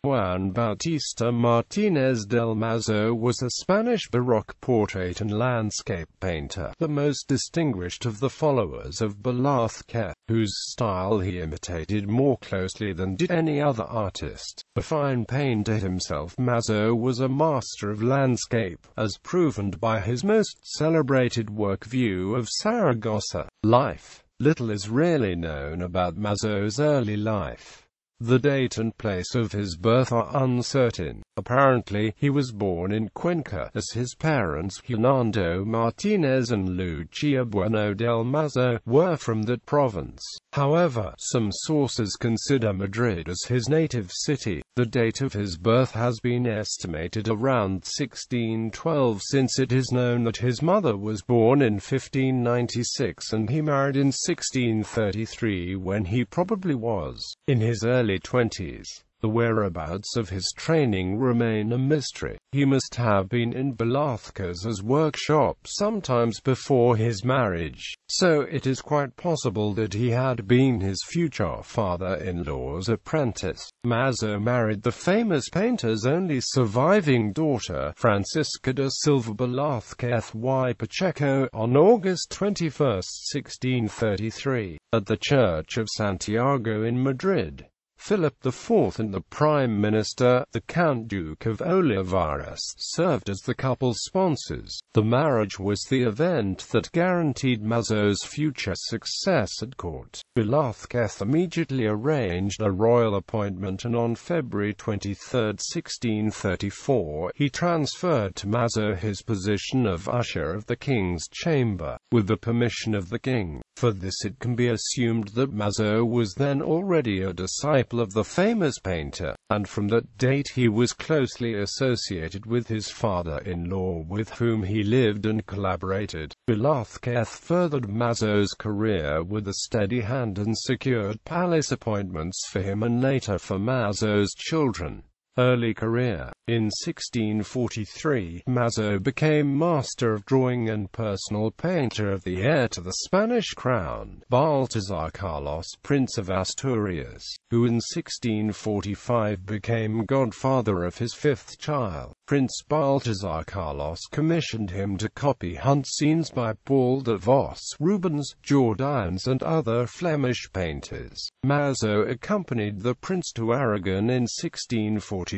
Juan Bautista Martínez del Mazo was a Spanish Baroque portrait and landscape painter, the most distinguished of the followers of Velázquez, whose style he imitated more closely than did any other artist. A fine painter himself, Mazo was a master of landscape, as proven by his most celebrated work, View of Saragossa. Life. Little is really known about Mazo's early life. The date and place of his birth are uncertain. Apparently, he was born in Cuenca, as his parents, Hernando Martínez and Lucia Bueno del Mazo, were from that province. However, some sources consider Madrid as his native city. The date of his birth has been estimated around 1612, since it is known that his mother was born in 1596 and he married in 1633, when he probably was in his early 20s. The whereabouts of his training remain a mystery. He must have been in Velázquez's workshop sometimes before his marriage, so it is quite possible that he had been his future father-in-law's apprentice. Mazo married the famous painter's only surviving daughter, Francisca da Silva Velázquez y Pacheco, on August 21, 1633, at the Church of Santiago in Madrid. Philip IV and the Prime Minister, the Count Duke of Olivares, served as the couple's sponsors. The marriage was the event that guaranteed Mazo's future success at court. Velázquez immediately arranged a royal appointment, and on February 23, 1634, he transferred to Mazo his position of usher of the king's chamber, with the permission of the king. For this it can be assumed that Mazo was then already a disciple of the famous painter, and from that date he was closely associated with his father-in-law, with whom he lived and collaborated. Velázquez furthered Mazo's career with a steady hand and secured palace appointments for him and later for Mazo's children. Early career. In 1643, Mazo became master of drawing and personal painter of the heir to the Spanish crown, Baltasar Carlos, Prince of Asturias, who in 1645 became godfather of his fifth child. Prince Baltasar Carlos commissioned him to copy hunt scenes by Paul de Vos, Rubens, Jordaens and other Flemish painters. Mazo accompanied the prince to Aragon in 1646.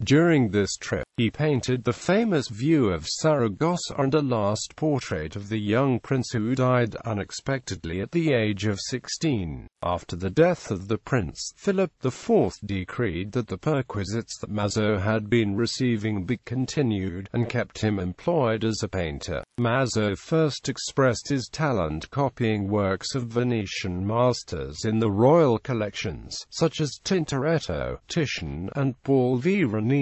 During this trip, he painted the famous View of Saragossa and a last portrait of the young prince, who died unexpectedly at the age of 16. After the death of the prince, Philip IV decreed that the perquisites that Mazo had been receiving be continued, and kept him employed as a painter. Mazo first expressed his talent copying works of Venetian masters in the royal collections, such as Tintoretto, Titian, and Paul Veronese,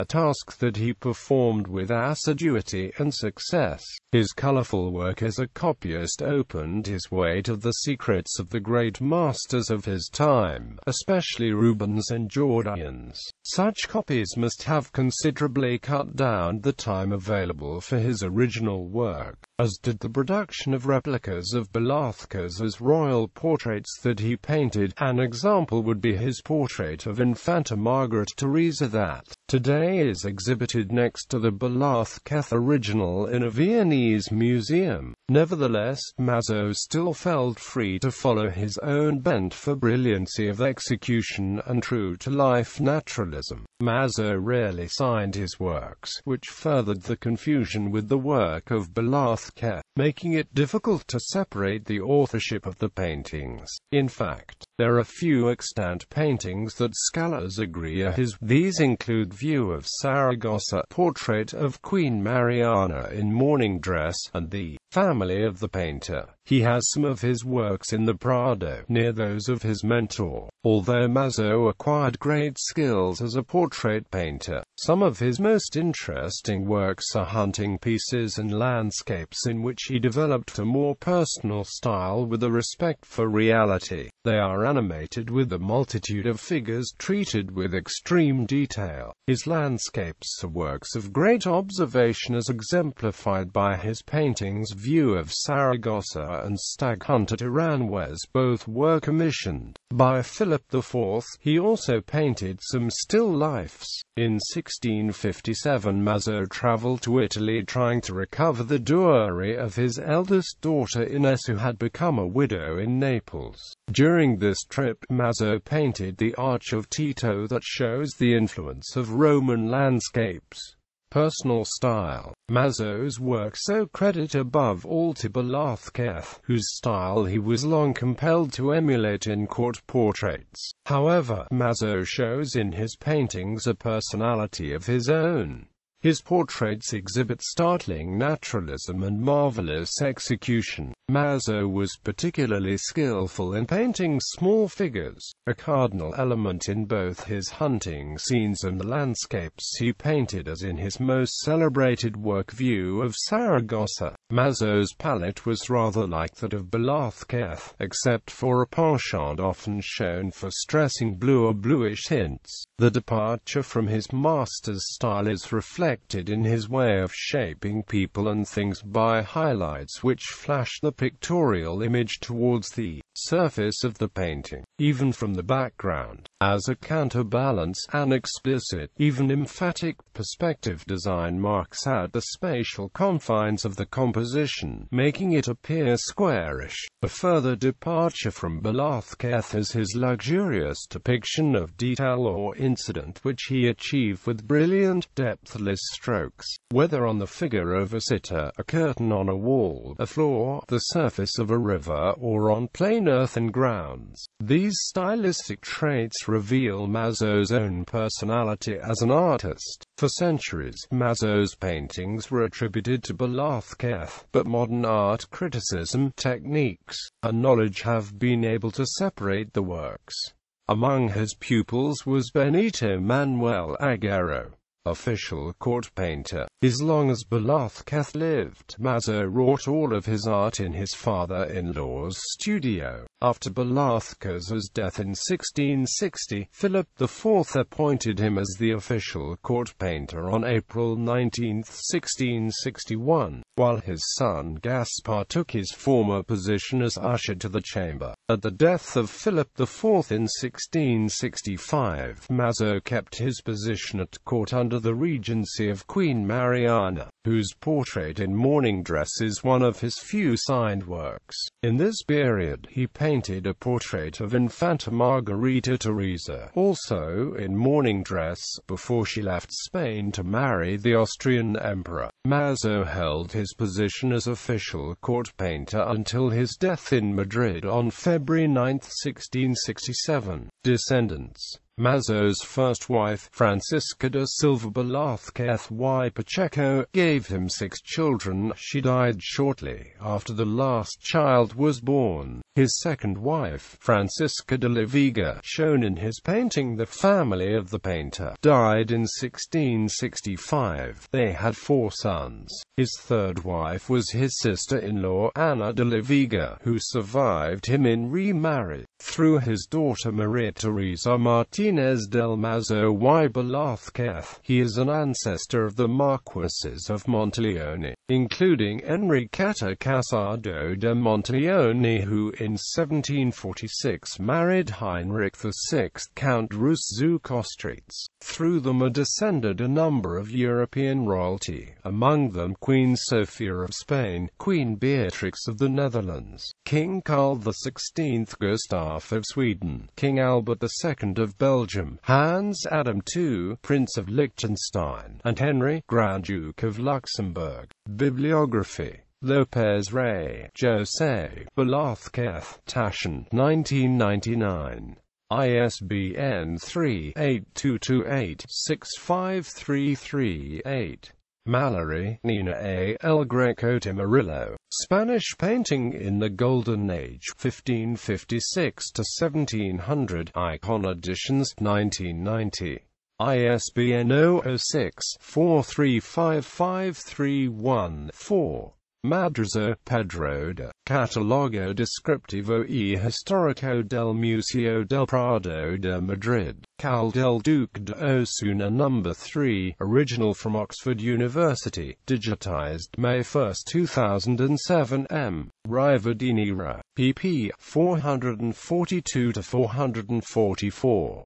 a task that he performed with assiduity and success. His colorful work as a copyist opened his way to the secrets of the great masters of his time, especially Rubens and Jordaens. Such copies must have considerably cut down the time available for his original work, as did the production of replicas of Velázquez's royal portraits that he painted. An example would be his portrait of Infanta Margaret Theresa that, today, is exhibited next to the Velázquez original in a Viennese museum. Nevertheless, Mazo still felt free to follow his own bent for brilliancy of execution and true-to-life naturalism. Mazo rarely signed his works, which furthered the confusion with the work of Velázquez, making it difficult to separate the authorship of the paintings. In fact, there are few extant paintings that scholars agree are his. These include View of Saragossa, portrait of Queen Mariana in mourning dress, and the family of the painter. He has some of his works in the Prado, near those of his mentor. Although Mazo acquired great skills as a portrait painter, some of his most interesting works are hunting pieces and landscapes in which he developed a more personal style with a respect for reality. They are animated with a multitude of figures treated with extreme detail. His landscapes are works of great observation, as exemplified by his paintings View of Saragossa and Stag Hunt at Aranjuez. Both were commissioned by Philip IV. He also painted some still lifes. In 1657 Mazo travelled to Italy trying to recover the dowry of his eldest daughter Ines, who had become a widow in Naples. During this trip, Mazo painted the Arch of Tito that shows the influence of Roman landscapes. Personal style. Mazo's works owe credit above all to Velázquez, whose style he was long compelled to emulate in court portraits. However, Mazo shows in his paintings a personality of his own. His portraits exhibit startling naturalism and marvelous execution. Mazo was particularly skillful in painting small figures, a cardinal element in both his hunting scenes and the landscapes he painted, as in his most celebrated work View of Saragossa. Mazo's palette was rather like that of Velázquez, except for a penchant often shown for stressing blue or bluish tints. The departure from his master's style is reflected in his way of shaping people and things by highlights which flash the pictorial image towards the surface of the painting, even from the background. As a counterbalance, an explicit, even emphatic, perspective design marks out the spatial confines of the composition, making it appear squarish. A further departure from Velázquez is his luxurious depiction of detail or incident, which he achieved with brilliant, depthless strokes, whether on the figure of a sitter, a curtain on a wall, a floor, the surface of a river, or on plain earthen grounds. These stylistic traits reveal Mazo's own personality as an artist. For centuries, Mazo's paintings were attributed to Velázquez, but modern art criticism, techniques, and knowledge have been able to separate the works. Among his pupils was Benito Manuel Aguero, official court painter. As long as Velázquez lived, Mazo wrought all of his art in his father-in-law's studio. After Velázquez's death in 1660, Philip IV appointed him as the official court painter on April 19, 1661, while his son Gaspar took his former position as usher to the chamber. At the death of Philip IV in 1665, Mazo kept his position at court under the regency of Queen Mariana, whose portrait in mourning dress is one of his few signed works. In this period, he painted a portrait of Infanta Margarita Teresa, also in mourning dress, before she left Spain to marry the Austrian emperor. Mazo held his position as official court painter until his death in Madrid on February 9, 1667. Descendants. Mazo's first wife, Francisca da Silva Velázquez y Pacheco, gave him 6 children. She died shortly after the last child was born. His second wife, Francisca de la Vega, shown in his painting The Family of the Painter, died in 1665. They had 4 sons. His third wife was his sister-in-law, Ana de la Vega, who survived him in remarriage. Through his daughter Maria Teresa Martínez del Mazo y Velázquez, he is an ancestor of the Marquesas of Monteleone, including Enriqueta Casado de Monteleone, who in 1746 married Heinrich VI, Count Rus-zu-Kostritz. Through them are descended a number of European royalty, among them Queen Sophia of Spain, Queen Beatrix of the Netherlands, King Carl XVI Gustaf of Sweden, King Albert II of Belgium, Hans Adam II, Prince of Liechtenstein, and Henry, Grand Duke of Luxembourg. Bibliography. Lopez Rey, José, Velázquez, Taschen, 1999. ISBN 3-8228-65338. Mallory, Nina A. El Greco de Murillo. Spanish Painting in the Golden Age, 1556 to 1700. Icon Editions, 1990. ISBN 006-435531-4. Madrazo, Pedro de Catalogo Descriptivo y Histórico del Museo del Prado de Madrid. Cal del Duque de Osuna No. 3, original from Oxford University, digitized May 1, 2007. M. Rivadinera, pp. 442-444.